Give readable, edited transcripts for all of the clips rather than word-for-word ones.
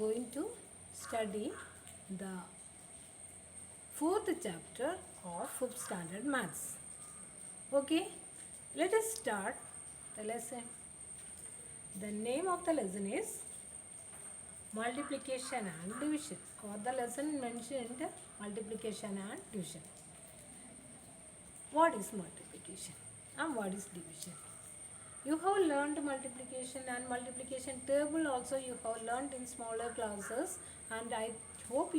going to study the fourth chapter of 5th standard maths. Okay, let us start the lesson. The name of the lesson is multiplication and division, or the lesson mentioned multiplication and division. What is multiplication and what is division? You have learned multiplication and multiplication table also you have learned in smaller classes, and I hope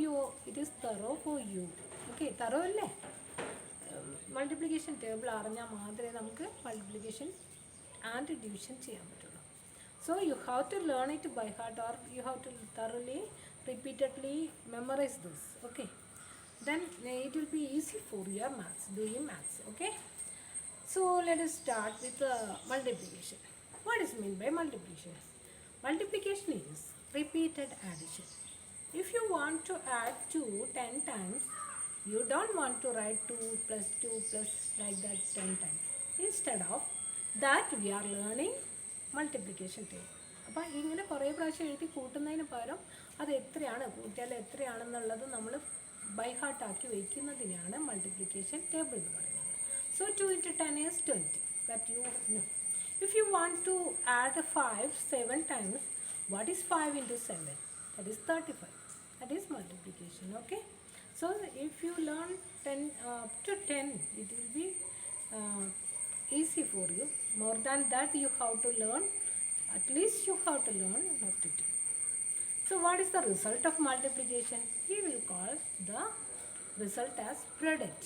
it is thorough for you. Okay, thorough അല്ലേ? Multiplication table അറിഞ്ഞാൽ മാത്രമേ നമുക്ക് multiplication and division ചെയ്യാൻ പറ്റുള്ളൂ. So you have to learn it by heart, or you have to thoroughly, repeatedly memorize this. Okay, then it will be easy for your doing maths. Okay, so let us start with multiplication. What is meant by multiplication? Multiplication is repeated addition. If you want to add 2 10 times, you don't want to write 2 plus 2 plus like that 10 times. Instead of that, we are learning multiplication table. അപ്പോൾ ഇങ്ങനെ കുറേ പ്രാവശ്യം എഴുതി കൂട്ടുന്നതിന് പകരം അത് എത്രയാണ് കൂട്ടിയാൽ എത്രയാണെന്നുള്ളത് നമ്മൾ ബൈ ഹാർട്ട് ആക്കി വയ്ക്കുന്നതിനെയാണ് മൾട്ടിപ്ലിക്കേഷൻ ടേബിൾ എന്ന് പറയുന്നത്. So 2 into 10 is 20, that you know. If you want to add 5 7 times, what is 5 into 7? That is 35. That is multiplication. Okay, so if you learn 10 up to 10, it will be easy for you. More than that, you have to learn, at least you have to learn up to 10. So what is the result of multiplication? We will call the result as product.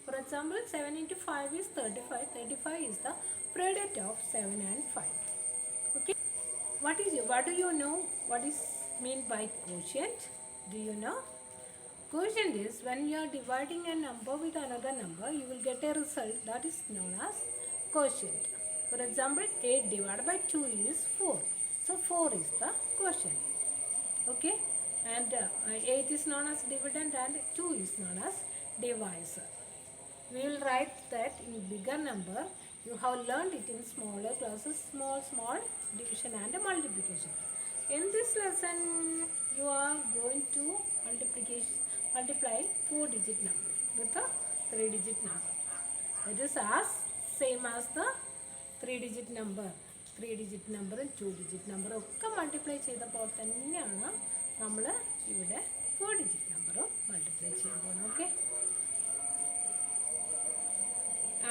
For example, 7 into 5 is 35. 35 is the product of 7 and 5. Okay. What do you know? What is meant by quotient? Do you know? Quotient is when you are dividing a number with another number, you will get a result that is known as quotient. For example, 8 divided by 2 is 4. So 4 is the quotient. Okay. And 8 is known as dividend and 2 is known as divisor. We will write that in bigger number. You have learned it in smaller classes, small division and multiplication. In this lesson, you are going to multiply 4-digit number with a 3-digit number. It is as same as the 3-digit number. 3-digit number and 2-digit number ഒക്കെ multiply ചെയ്തപ്പോൾ തന്നെയാണ് നമ്മൾ ഇവിടെ 4-digit number multiply ചെയ്യാൻ പോകുന്നത്. Okay,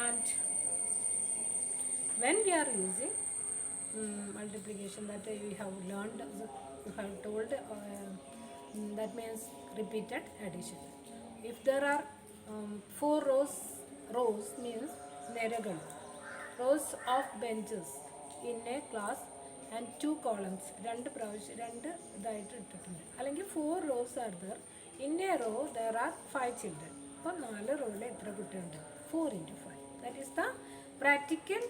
and when we are using multiplication that we have learned, you have told, that means repeated addition. If there are 4 rows means നിരകൾ, rows of benches in a class and 2 columns, രണ്ട് ഇതായിട്ട് ഇട്ടിട്ടുണ്ട്. അല്ലെങ്കിൽ 4 rows are there. In a row there are 5 children. അപ്പോൾ 4 റോയിൽ എത്ര കുട്ടിയുണ്ട്? 4 into 5. That is the practical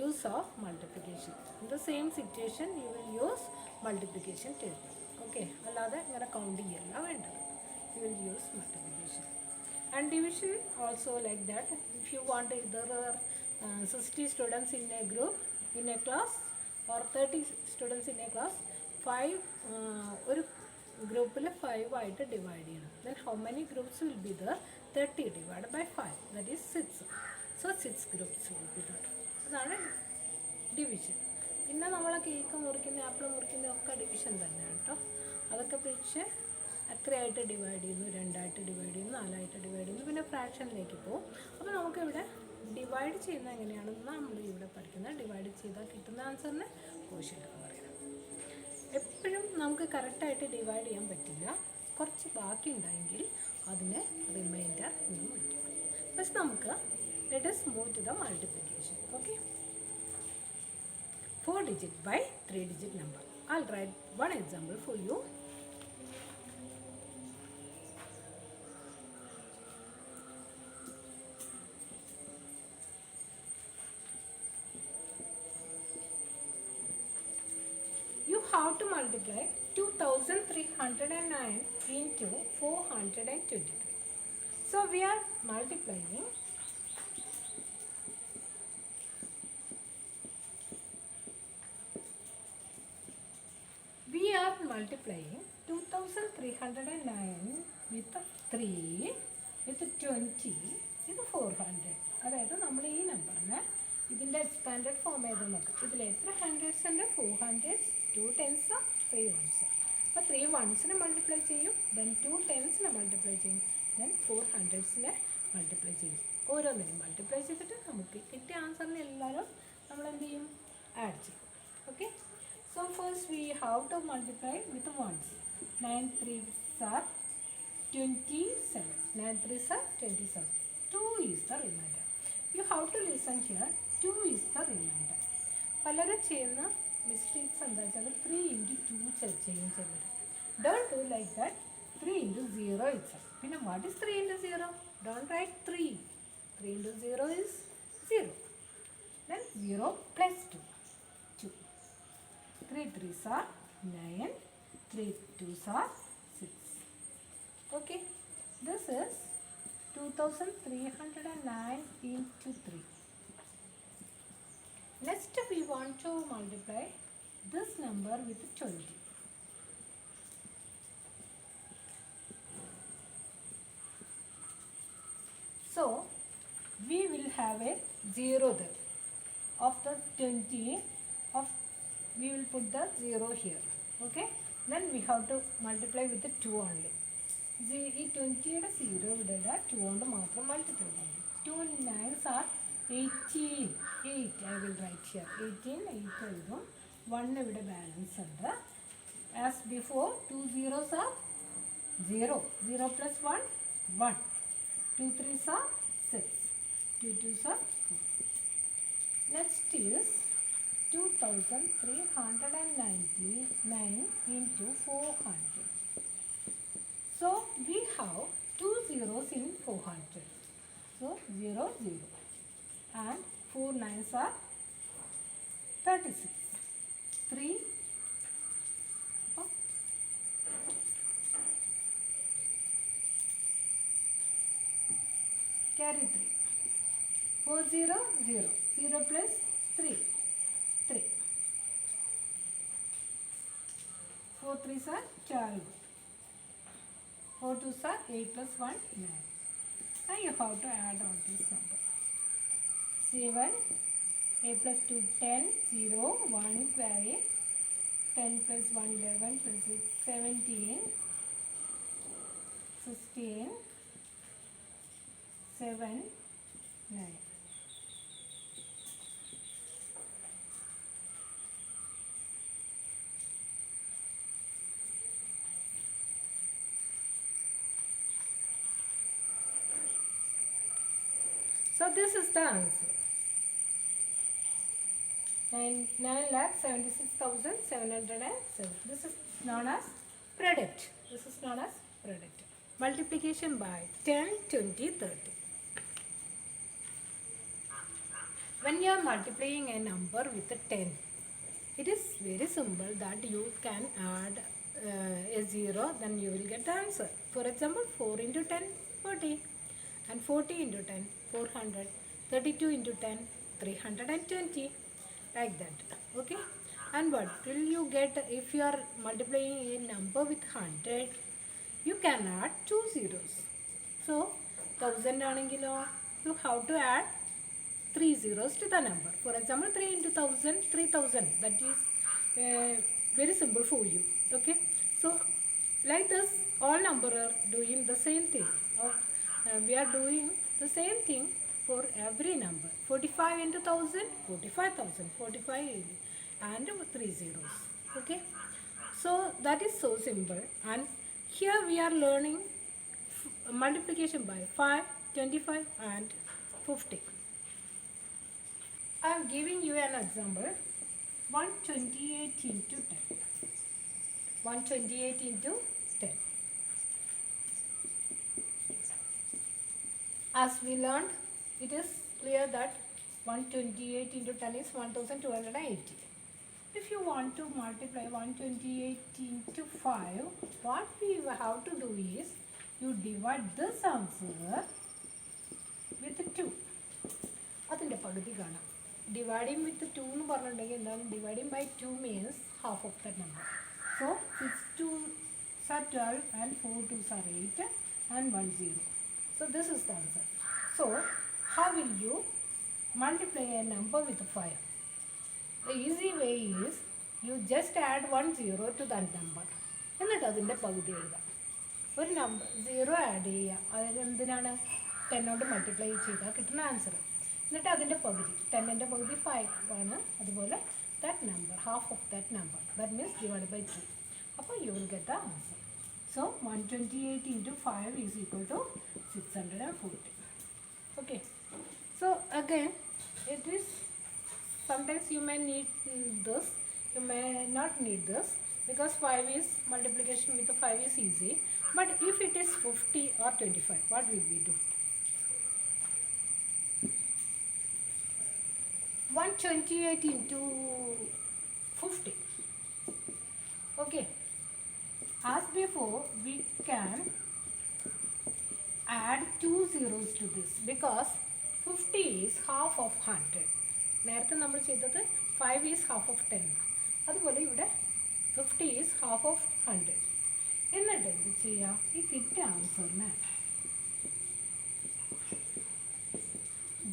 use of multiplication. In the same situation, you will use multiplication table. Okay, അല്ലാതെ ഇങ്ങനെ count ചെയ്യല്ല വേണ്ടത്. You will use multiplication. And division also like that. If you want, there are 60 students in a group, in a class, or 30 students in a class, 5 ഒരു ഗ്രൂപ്പിൽ 5 ആയിട്ട് divide ചെയ്യണം. Then how many groups will be there? 30 divided by 5, that is 6. So 6 groups will be there. അതാണ് division. പിന്നെ നമ്മൾ cake മുറിക്കുന്ന, apple മുറിക്കുന്ന ഒക്കെ ഡിവിഷൻ തന്നെയാണ് കേട്ടോ. അതൊക്കെ പക്ഷേ എത്രയായിട്ട് ഡിവൈഡ് ചെയ്യുന്നു? 2 ആയിട്ട് ഡിവൈഡ് ചെയ്യുന്നു, 4 ആയിട്ട് ഡിവൈഡ് ചെയ്യുന്നു, പിന്നെ ഫ്രാക്ഷനിലേക്ക് പോകും. അപ്പോൾ നമുക്കിവിടെ ഡിവൈഡ് ചെയ്യുന്നത് എങ്ങനെയാണെന്ന് നമ്മൾ ഇവിടെ പഠിക്കുന്നത്. ഡിവൈഡ് ചെയ്താൽ കിട്ടുന്ന ആൻസറിന് ക്വോഷ്യൻ്റ് എന്ന് പറയുന്നത്. എപ്പോഴും നമുക്ക് കറക്റ്റായിട്ട് ഡിവൈഡ് ചെയ്യാൻ പറ്റില്ല. കുറച്ച് ബാക്കി ഉണ്ടെങ്കിൽ അതിനെ റിമൈൻഡർ എന്ന് വിളിക്കും. പക്ഷെ നമുക്ക് let us move to the multiplication. Okay, 4-digit by 3-digit number. I'll write one example for you. You have to multiply 2309 into 422. So we are multiplying multiplying 2309 with 3 with 20 with 400. അതായത് നമ്മൾ ഈ നമ്പറിനെ ഇതിൻ്റെ expanded form ഏത് നോക്കാം. ഇതിൽ എത്ര hundreds ഉണ്ട്? 400, 2 ടെൻസ്, 3 വൺസ്. അപ്പോൾ 3 വൺസിനെ മൾട്ടിപ്ലൈ ചെയ്യും, ദെൻ 2 ടെൻസിനെ മൾട്ടിപ്ലൈ ചെയ്യും, ദെൻ 4 ഹൺഡ്രഡ്സിനെ മൾട്ടിപ്ലൈ ചെയ്യും. ഓരോന്നിനും മൾട്ടിപ്ലൈ ചെയ്തിട്ട് നമുക്ക് കിട്ടിയ ആൻസറിന് എല്ലാവരും നമ്മൾ എന്ത് ചെയ്യും? ആഡ് ചെയ്യും. Okay. So first we have to multiply with ones. 9 3s are 27. 9 3s are 27. 2 is the remainder. You have to listen here. 2 is the remainder. പലരും ചെയ്യുന്ന മിസ്റ്റേക്സ് എന്താ വെച്ചാൽ 3 into 2 ചെയ്യും ചിലർ. Don't do like that. 3 into 0 itself. പിന്നെ what is 3 into 0? Don't write 3. 3 into 0 is 0. Then 0 plus 2. 2. 3 3s are 9. 3 2s are 6. Okay. This is 2309 into 3. Next we want to multiply this number with 20. So we will have a 0 there. Of the 20 of we will put the 0 here. Okay. Then we have to multiply with the 2 only. ഈ 20യുടെ 0 ഇവിടെ 2 കൊണ്ട് മാത്രം multiply ചെയ്യും. 2 9s are 18. 8 I will write here. 18 8 എഴുതും. 1 ഇവിടെ balance ഉണ്ട്. As before 2 zeros are 0. 0 plus 1 1. 2 3s are 6. 2 2s are 4. Next is 2399 into 400. So we have 2 zeros in 400. So 0 0 and 4 9s are 36. 3 carry 3. 4 0 0. 0 plus 3. 3. 4 3s are 12. 4 2s are 8 plus 1 9. Now you have to add all these numbers. 7 8 plus 2 10 0 1 carry 10 plus 1 11 plus 6 17 16 7 9. So this is the answer. 9,76,707. This is known as product. This is known as product. Multiplication by 10, 20, 30. When you are multiplying a number with a 10, it is very simple that you can add a 0, then you will get the answer. For example, 4 into 10, 40. And 40 into 10, 400. 32 into 10, 320. Like that. Okay. And what will you get if you are multiplying a number with 100? You can add 2 zeros. So 1000 anengilo, you have to add 3 zeros to the number. For example, 3 into 1000, 3000. That is very simple for you. Okay. So like this, all numbers are doing the same thing. We are doing the same thing for every number. 45 into 1000, 45,000. 45 and 3 zeros. Okay. So that is so simple. And here we are learning multiplication by 5, 25 and 50. I am giving you an example. 128 into 10. 128 into 10. As we learned, it is clear that 128 into 10 is 1280. If you want to multiply 128 into 5, what we have to do is, you divide this answer with 2. അതിൻ്റെ പകുതി കാണാം. Dividing with 2 എന്ന് പറഞ്ഞിട്ടുണ്ടെങ്കിൽ എന്താണ്? Dividing by 2 means half of that number. So 6 2s are 12 and 4 2s are 8 and 1 0. So this is the answer. So how will you multiply a number with 5? The easy way is you just add 1 0 to that number. എന്നിട്ട് അതിൻ്റെ പകുതി എഴുതാം. ഒരു number 0 add ചെയ്യുക, അതായത് എന്തിനാണ് 10 multiply ചെയ്താൽ കിട്ടുന്ന ആൻസർ. എന്നിട്ട് അതിൻ്റെ പകുതി 10ൻ്റെ പകുതി 5 ആണ്, അതുപോലെ that number, half of that number, that means divided by 2. അപ്പോൾ you will get the answer. So 128 into 5 is equal to 640. Okay. So again, it is sometimes you may need this, you may not need this, because 5 is multiplication with 5 is easy. But if it is 50 or 25, what will we do? 128 into 50. Okay. As before, we can add 2 zeros to this because 50 is half of 100. നേരത്തെ നമ്മൾ ചെയ്തത് 5 is half of 10. അതുപോലെ ഇവിടെ 50 is half of 100. എന്നിട്ട് ഇത് ചെയ്യാം, ഈ കിട്ടിയ ആൻസറിന്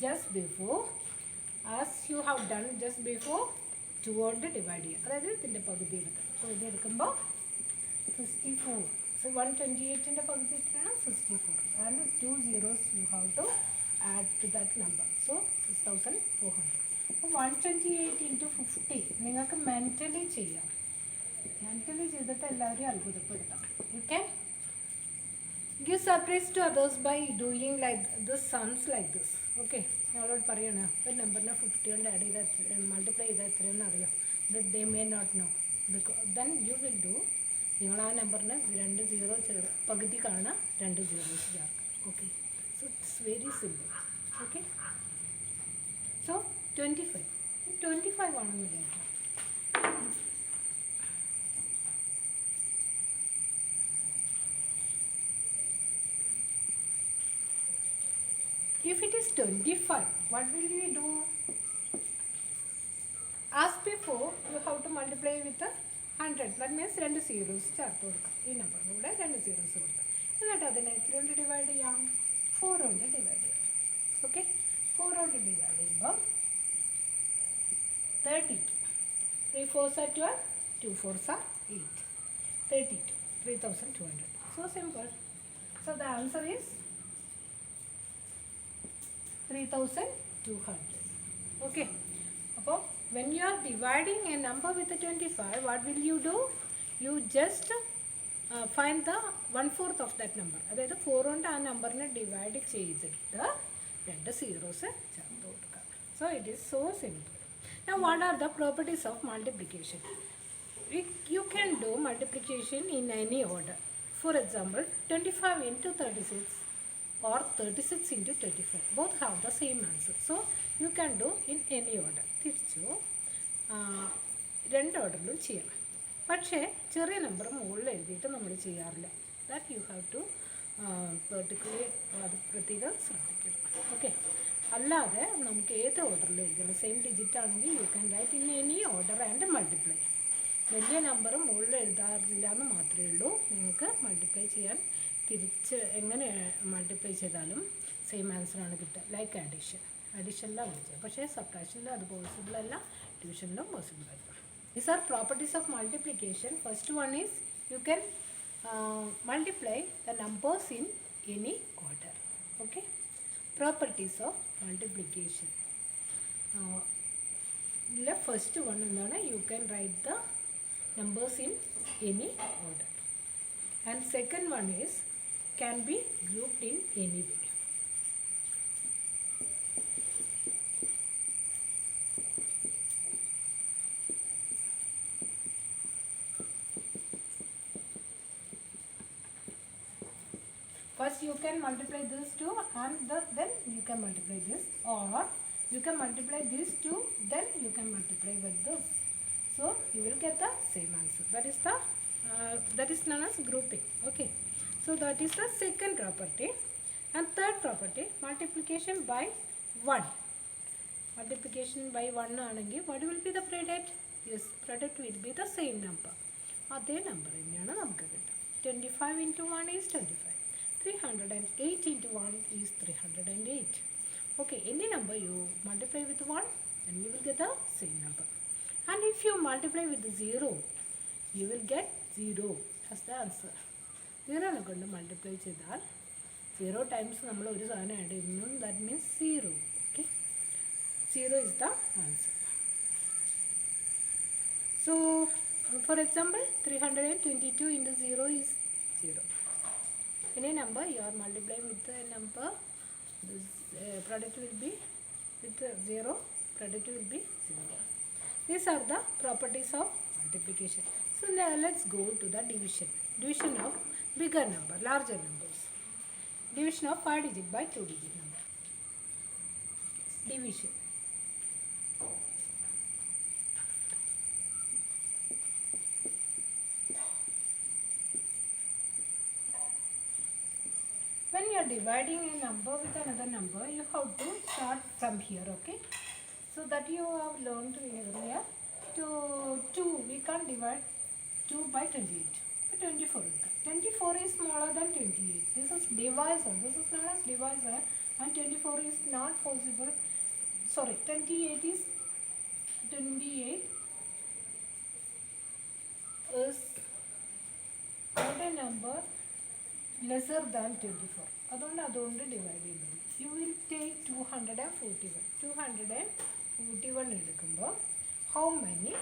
just before, as you have done just before, 2 കൊണ്ട് ഡിവൈഡ് ചെയ്യുക, അതായത് ഇതിൻ്റെ പകുതി എടുക്കുക. അപ്പോൾ ഇത് എടുക്കുമ്പോൾ 64. So 128ൻ്റെ പകുതി എത്രയാണ്? 64. And 2 zeros you have to add to that number. So 6400. അപ്പോൾ 128 into 50 നിങ്ങൾക്ക് മെൻ്റലി ചെയ്യാം. മെൻ്റലി ചെയ്തിട്ട് എല്ലാവരെയും അത്ഭുതപ്പെടുത്താം. You can give surprise to others by doing like this sums like this. Okay. ഞങ്ങളോട് പറയണം ഒരു നമ്പറിനെ 50 കൊണ്ട് ആഡ് ചെയ്താൽ മൾട്ടിപ്ലൈ ചെയ്താൽ എത്രയെന്ന് അറിയാം. That they may not know. Then you will do, നിങ്ങൾ ആ നമ്പറിന് 2 0 പകുതി കാണാം, 2 zeros ചേർക്കാം. Okay. So it's very simple. Okay. So 25 ആണെന്ന് വിചാരിക്കാം. If it is 25, what will we do? As before, you have to multiply with 100. That means 2 zeros ചേർത്ത് കൊടുക്കാം. ഈ നമ്പറിലൂടെ 2 zeros കൊടുക്കാം. എന്നിട്ട് അതിനെ എത്ര കൊണ്ട് ഡിവൈഡ് ചെയ്യാം? 4 കൊണ്ട് ഡിവൈഡ് ചെയ്യാം. ഓക്കെ. 4 കൊണ്ട് ഡിവൈഡ് ചെയ്യുമ്പോൾ 32. 3 4s are 12, 2 4s are 8. 32. 3200. So simple. So the answer is 3200. Okay. അപ്പോൾ when you are dividing a number with a 25, what will you do? You just find the 1/4 of that number. അതായത് 4 കൊണ്ട് ആ നമ്പറിനെ divide ചെയ്തിട്ട് 2 zeros ചേർത്ത് കൊടുക്കുക. So it is so simple. Now what are the properties of multiplication? You can do multiplication in any order. For example, 25 into 36 or 36 into 25. Both have the same answer. So you can do in any order. തിരിച്ചു രണ്ട് ഓർഡറിലും ചെയ്യാം. പക്ഷേ ചെറിയ number മുകളിൽ എഴുതിയിട്ട് നമ്മൾ ചെയ്യാറില്ല. That you have to particularly അത് പ്രത്യേകം ശ്രദ്ധിക്കണം. ഓക്കെ. അല്ലാതെ നമുക്ക് ഏത് ഓർഡറിൽ എഴുതണം. സെയിം ഡിജിറ്റ് ആണെങ്കിൽ you can write in any order and multiply. വലിയ നമ്പർ മുകളിൽ എഴുതാറില്ല എന്ന് മാത്രമേ ഉള്ളൂ. നിങ്ങൾക്ക് മൾട്ടിപ്ലൈ ചെയ്യാൻ തിരിച്ച് എങ്ങനെ മൾട്ടിപ്ലൈ ചെയ്താലും സെയിം ആൻസറാണ് കിട്ടുക. ലൈക്ക് അഡീഷനിലാണ് വിളിച്ചത്. പക്ഷേ സബ്ട്രാക്ഷനിൽ അത് പോസിബിൾ അല്ല, ഡിവിഷനിലും പോസിബിൾ അല്ല. These are properties of multiplication. First one is you can multiply the numbers in any order. Okay. Properties of multiplication. The first one is you can write the numbers in any order. And second one is can be grouped in any way. First you can multiply this two and then you can multiply this, or you can multiply these two, then you can multiply with this. So you will get the same answer. That is known as grouping. Okay. So that is the second property. And third property, multiplication by 1. Multiplication by 1 anagi, what will be the product? Yes, product will be the same number. അതേ number തന്നെയാണ് നമുക്ക് കിട്ടുക. 25 into 1 is 25. 308 into 1 is 308. Okay, any number you multiply with 1 and you will get the same number. And if you multiply with 0, you will get 0 as the answer. 0 കൊണ്ട് multiply ചെയ്താൽ 0 times നമ്മൾ ഒരു സാധനം add ചെയ്യുന്നു, that means 0. Okay, 0 is the answer. So for example, 322 into 0 is 0. Any number you are multiplying with a number, this product will be with 0, product will be 0. These are the properties of multiplication. So now let's go to the division. Division of bigger number, larger numbers. Division of 5 digit by 2 digit number. Division. When you are dividing a number with another number, you have to start from here, okay? So that you have learned earlier. To 2, we can't divide 2 by 28. But 24. 24 is smaller than 28. This is divisor. This is known as divisor. And 24 is not possible. Sorry, 28 is not a number lesser than 24. അതുകൊണ്ട് divide ചെയ്യുന്നത്. You will take 241 എടുക്കുമ്പോൾ how many,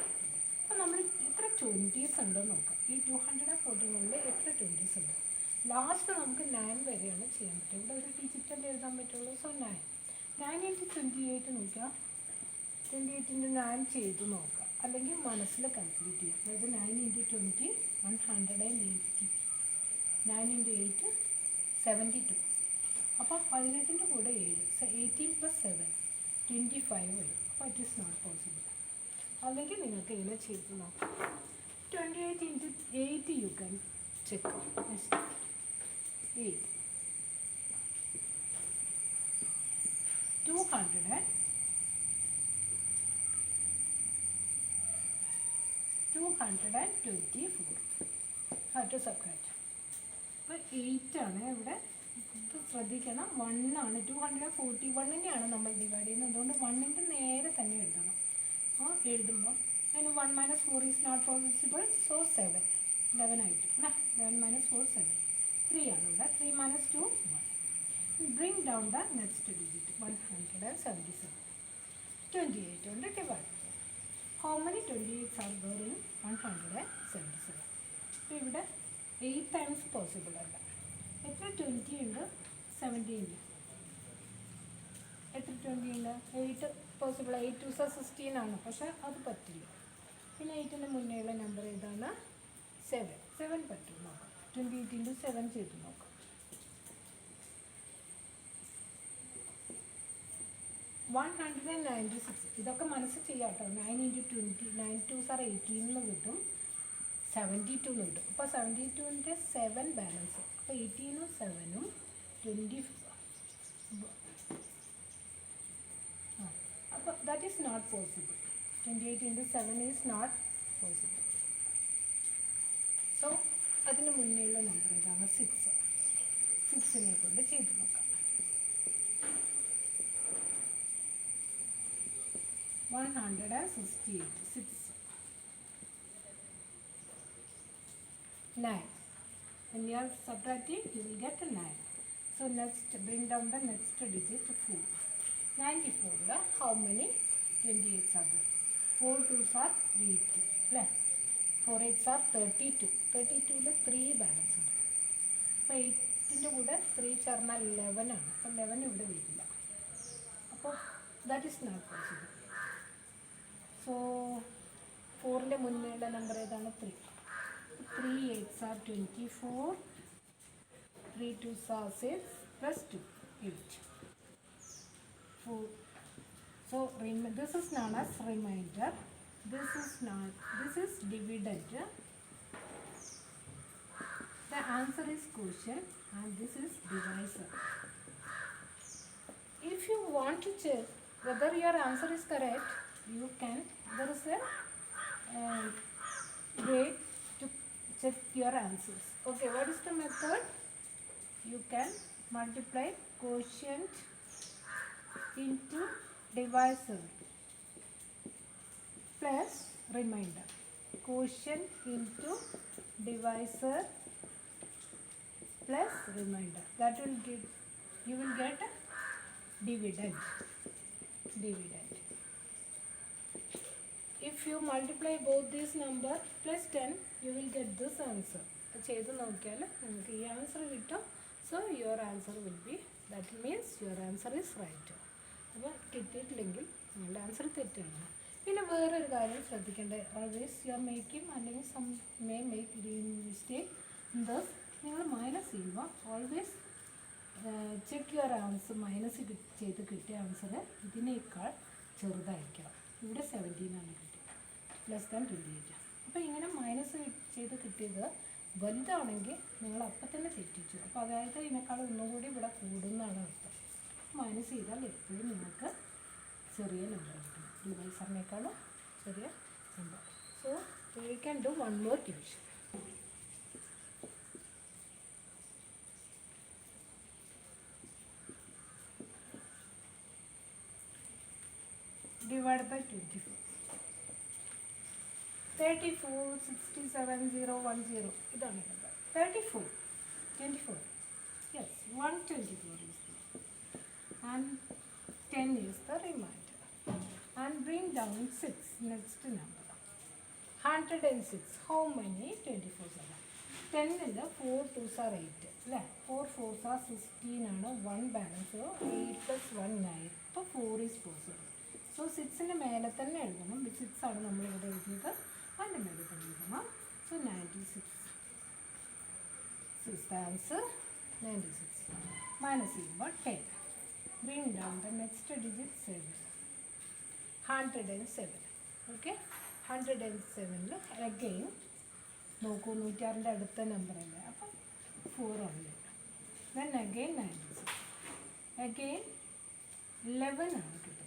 അപ്പോൾ നമ്മൾ എത്ര 20s ഉണ്ടെന്ന് നോക്കാം. ഈ 241 എത്ര 20s ഉണ്ട്? ലാസ്റ്റ് നമുക്ക് 9 വരെയാണ് ചെയ്യാൻ പറ്റുക. ഇവിടെ ഒരു ഡിജിറ്റൽ എഴുതാൻ പറ്റുള്ളൂ. സോ 9 into 28 നോക്കാം. 28 into 9 ചെയ്ത് നോക്കാം, അല്ലെങ്കിൽ മനസ്സിൽ കാൽക്കുലേറ്റ് ചെയ്യാം. അതായത് 9 into 20 180. 9 into 8 72. അപ്പോൾ 18ൻ്റെ കൂടെ 7, 18 + 7 25 വരും. അപ്പോൾ ഇറ്റ് ഈസ് നോട്ട് പോസിബിൾ. അല്ലെങ്കിൽ നിങ്ങൾക്ക് ഇങ്ങനെ ചെയ്ത് നോക്കാം. 28 into 8 you can check. 8 224 have to subtract. അപ്പോൾ 8 ആണ് ഇവിടെ. ഇത് ശ്രദ്ധിക്കണം, 1 ആണ്. 241നെയാണ് നമ്മൾ ഡിവൈഡ് ചെയ്യുന്നത്. അതുകൊണ്ട് 1ൻ്റെ നേരെ തന്നെ എഴുതണം. അപ്പോൾ എഴുതുമ്പോൾ അതിന് 1 - 4 ഈസ് നോട്ട് പോസിബിൾ. സോ 7 11 ആയിട്ട് 11 - 4 7. 3 ആണ് ഇവിടെ. 3 - 2 1. Bring down the next digit 177. 28 കൊണ്ട് divide. How many 28s are there in 177? അപ്പോൾ ഇവിടെ 8 ടൈംസ് പോസിബിൾ അല്ല. എത്ര 20 ഉണ്ട്? 17. എത്ര 20 ഉണ്ട്? 8 പോസിബിൾ. 8 2 16 ആണ്, പക്ഷേ അത് പറ്റില്ല. പിന്നെ 8ന് മുന്നേയുള്ള നമ്പർ ഏതാണ്? 7. 7 പറ്റും. നോക്കാം. 28 into 7 ചെയ്ത് നോക്കാം. 196. ഇതൊക്കെ മനസ്സിൽ ചെയ്യാം കേട്ടോ. 9 into 20 9 2s are 18 കിട്ടും. 72 കിട്ടും. അപ്പോൾ 72ൻ്റെ 7 ബാലൻസ്. അപ്പോൾ 18ഉം 7ഉം 24. അപ്പോൾ that is not possible. 28 into 7 is not possible. So അതിന് മുന്നേയുള്ള നമ്പർ ഏതാണ്? 6. 6നെ കൊണ്ട് ചെയ്ത് നോക്കാം. 168. 6 9. When you are subtracting, you will get a 9. So next, bring down the next digit 4. 94. How many 28s are there? 4 2s are 8. 4 8s are 32. 32ൽ 3 balance ഉണ്ട്. അപ്പോൾ 8ൻ്റെ കൂടെ 3 ചേർന്നാൽ 11 ആണ്. അപ്പോൾ 11 ഇവിടെ വരില്ല. അപ്പോൾ that is not possible. So 4ൻ്റെ മുന്നേയുള്ള നമ്പർ ഏതാണ്? 3. 3 8s are 24. 3 2s are 6 plus 2 8. 4. So this is known as remainder. This is dividend. The answer is quotient and this is divisor. If you want to check whether your answer is correct, you can, there is a way to check your answers. Okay, what is the method? You can multiply quotient into divisor plus remainder. Quotient into divisor plus remainder. That will give, you will get a dividend. If you multiply both these number plus 10, you will get this answer. ചെയ്ത് നോക്കിയാൽ നിങ്ങൾക്ക് ഈ answer കിട്ടും. So your answer will be, that means your answer is right. അപ്പോൾ കിട്ടിയിട്ടില്ലെങ്കിൽ നിങ്ങളുടെ answer തെറ്റാണ്. പിന്നെ വേറൊരു കാര്യം ശ്രദ്ധിക്കേണ്ടത്, ഓൾവേസ് യു ആർ മേക്കിംഗ് അല്ലെങ്കിൽ some may make mistake in thus. നിങ്ങൾ മൈനസ് ചെയ്യുമ്പോൾ always check your answer. Minus ചെയ്ത് കിട്ടിയ ആൻസർ ഇതിനേക്കാൾ ചെറുതായിരിക്കണം. ഇവിടെ 17 ആണ് കിട്ടിയത്, ലെസ് ദാൻ 28. അപ്പോൾ ഇങ്ങനെ മൈനസ് ചെയ്ത് കിട്ടിയത് വലുതാണെങ്കിൽ നിങ്ങൾ അപ്പം തന്നെ തെറ്റിച്ചു. അപ്പോൾ അതായത് ഇതിനേക്കാൾ ഒന്നുകൂടി ഇവിടെ കൂടുന്നതാണ് അർത്ഥം. മൈനസ് ചെയ്താൽ എപ്പോഴും നിങ്ങൾക്ക് ചെറിയ നമ്പർ കിട്ടും, ഡിവൈസറിനേക്കാളും ചെറിയ number. So we can do one more division. Divided by 24. 34, 67, 0, 1, 0. ഇതാണ് 34. 24. Yes, 124 is there. And 10 is the remainder. And bring down 6, next number. 106. How many 24s are? 10 is 4 2s are 8. 4 4s are 16 ആണ്. 1 balance. 8 plus 1 9. അപ്പോൾ 4 is possible. So 6ന് മേലെ തന്നെ എഴുതണം. 6 ആണ് നമ്മളിവിടെ എഴുതിയത്, അതിൻ്റെ മേലെ തന്നെ എഴുതണം. So 96 is the answer. 96 minus ചെയ്യുമ്പോൾ 10. Bring down the next digit 7. 107. Okay, 107ൽ അഗെയിൻ നോക്കൂ, 106ൻ്റെ അടുത്ത നമ്പർ അല്ലേ, അപ്പം 4 ഉണ്ട്. Then again 96. അഗെയിൻ 11 ആണ് കിട്ടുന്നത്,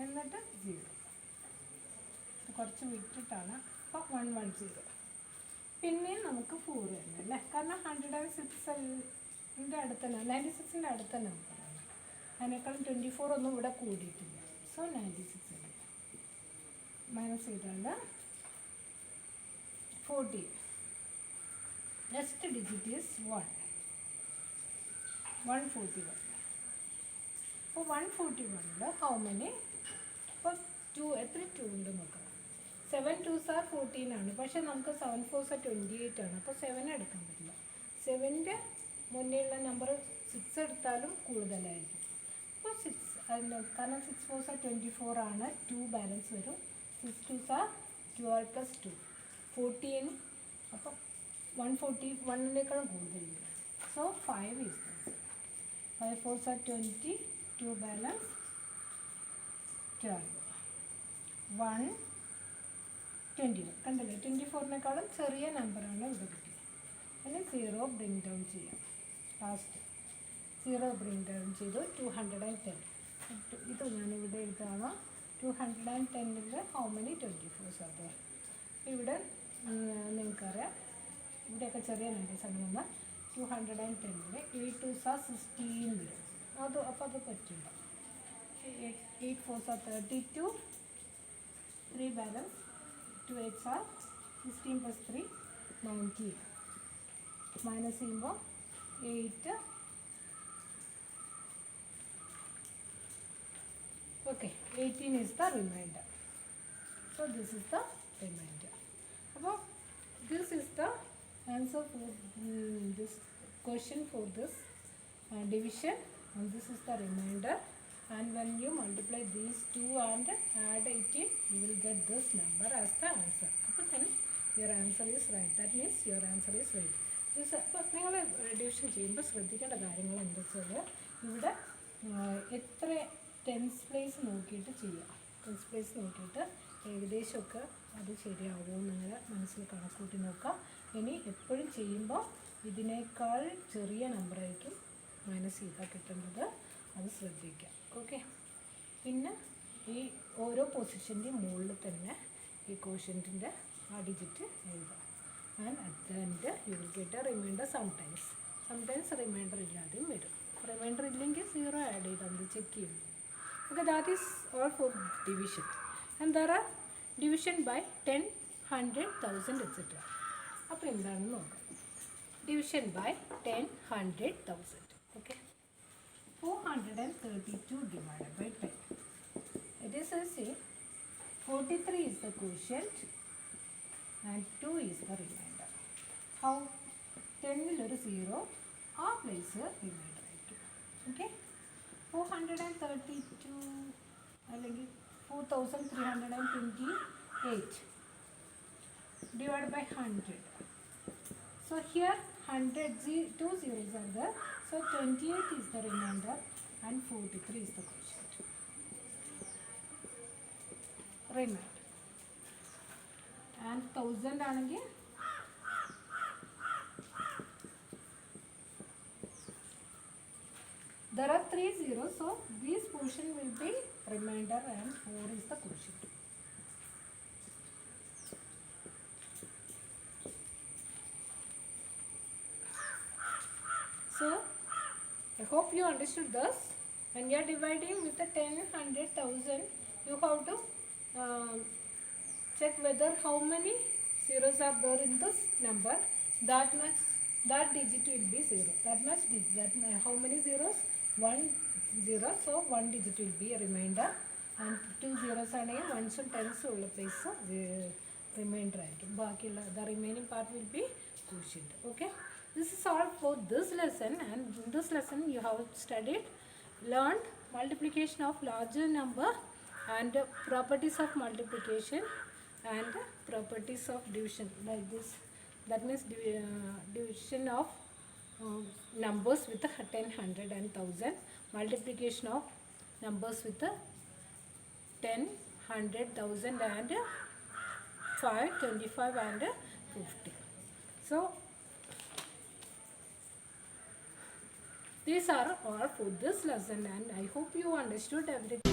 എന്നിട്ട് 0. കുറച്ച് വിട്ടിട്ടാണ്. അപ്പോൾ 110. പിന്നെയും നമുക്ക് 4 തന്നെ അല്ലേ, കാരണം 106ൻ്റെ അടുത്ത 96ൻ്റെ അടുത്ത നമ്പറാണ്. അതിനേക്കാളും 24 ഒന്നും ഇവിടെ കൂടിയിട്ടില്ല. സോ 96 അല്ലേ, മൈനസ് ചെയ്താൽ 40. Next digit is 1. 141. അപ്പോൾ 141 ഹൗ മെനി? അപ്പോൾ 2 എത്ര 2 ഉണ്ട് നോക്കാം. 7 2s are 14 ആണ്, പക്ഷേ നമുക്ക് 7 4s are 28 ആണ്. അപ്പോൾ 7 എടുക്കാൻ പറ്റില്ല. 7ൻ്റെ മുന്നേയുള്ള നമ്പർ 6 എടുത്താലും കൂടുതലായിരിക്കും. അപ്പോൾ 6 അതിന്, കാരണം 6 4s are 24 ആണ്. 2 ബാലൻസ് വരും. 6 2s are 12 plus 2 14. അപ്പോൾ 141നേക്കാളും കൂടുതൽ. So 5 is this. 5 4s are 20. 2 balance 12. 121. കണ്ടല്ലേ, 24നെക്കാളും ചെറിയ നമ്പറാണ് ഇവിടെ കിട്ടിയത്. അതിന് 0 ബ്രിങ് ഡൗൺ ചെയ്യാം. ലാസ്റ്റ് 0 ബ്രിങ് ഡൗൺ ചെയ്തു. 210. ഇത് ഞാനിവിടെ എഴുതാണ്. 210ൽ how many 24s are there? ഇവിടെ നിങ്ങൾക്കറിയാം, ഇവിടെയൊക്കെ ചെറിയ നമ്പേഴ്സാണ്. നമ്മൾ 210ൽ 8 2s are 16 വരും. അപ്പോൾ അത് പറ്റില്ല. 8 4s are 32. 3 balance. 2 8s are 16 plus 3 19. Minus ചെയ്യുമ്പോൾ 8. Okay, 18 is the remainder. So this is the remainder. അപ്പോൾ this is the answer for this question for this division, and this is the remainder. And when you multiply these two and add 18, you will get this number as the answer. അപ്പോൾ then your answer is right. That means your answer is right. അപ്പോൾ നിങ്ങൾ division ചെയ്യുമ്പോൾ ശ്രദ്ധിക്കേണ്ട കാര്യങ്ങൾ എന്താ വെച്ചാൽ, ഇവിടെ എത്ര ടെൻസ് പ്ലേസ് നോക്കിയിട്ട് ചെയ്യുക. ടെൻസ് പ്ലേസ് നോക്കിയിട്ട് ഏകദേശമൊക്കെ അത് ശരിയാവുമോ നിങ്ങൾ മനസ്സിൽ കണക്കൂട്ടി നോക്കാം. ഇനി എപ്പോഴും ചെയ്യുമ്പോൾ ഇതിനേക്കാൾ ചെറിയ നമ്പറായിരിക്കും മൈനസ് ചെയ്താൽ കിട്ടുന്നത്, അത് ശ്രദ്ധിക്കുക. ഓക്കെ, പിന്നെ ഈ ഓരോ പൊസിഷൻ്റെയും മുകളിൽ തന്നെ ഈ കോഷ്യൻറ്റിൻ്റെ ആ ഡിജിറ്റ് എഴുതാം. and at the end you will get a remainder sometimes. Sometimes remainder ഇല്ലാതെയും വരും. Remainder ഇല്ലെങ്കിൽ 0 add ചെയ്താൽ മതി, ചെക്ക് ചെയ്യും. Okay, that is all for division. And there are division by 10, 100, 1000 etc. അപ്പോൾ എന്താണെന്ന് നോക്കാം. Division by 10, 100, 1000. Okay. 432 divided by 10. It is a say 43 is the quotient and 2 is the remainder. How? 10 will ഒരു 0, ആ place remainder ആയിരിക്കും. Okay. 432 അല്ലെങ്കിൽ 4328 divided by 100. So here 2 zeros are there. So 28 is the remainder and 43 is the quotient. Remainder. And 1000 ആണെങ്കിൽ there are 3 zeros, so this portion will be remainder and 4 is the quotient. So I hope you understood this. When you are dividing with the 10, 100, 1000, you have to check whether how many zeros are there in this number. That digit will be 0. How many zeros? 1 0. So 1 digit will be a remainder, and 2 zeros are ones and tens ulla place remainder ആയിരിക്കും. ബാക്കിയുള്ള the remaining part will be quotient. Okay. This is all for this lesson, and in this lesson you have learned multiplication of larger number and properties of multiplication and properties of division, like this. That means division of numbers with 10, 100 and 1000, multiplication of numbers with 10, 100, 1000 and 5, 25 and 50. So these are all for this lesson, and I hope you understood everything.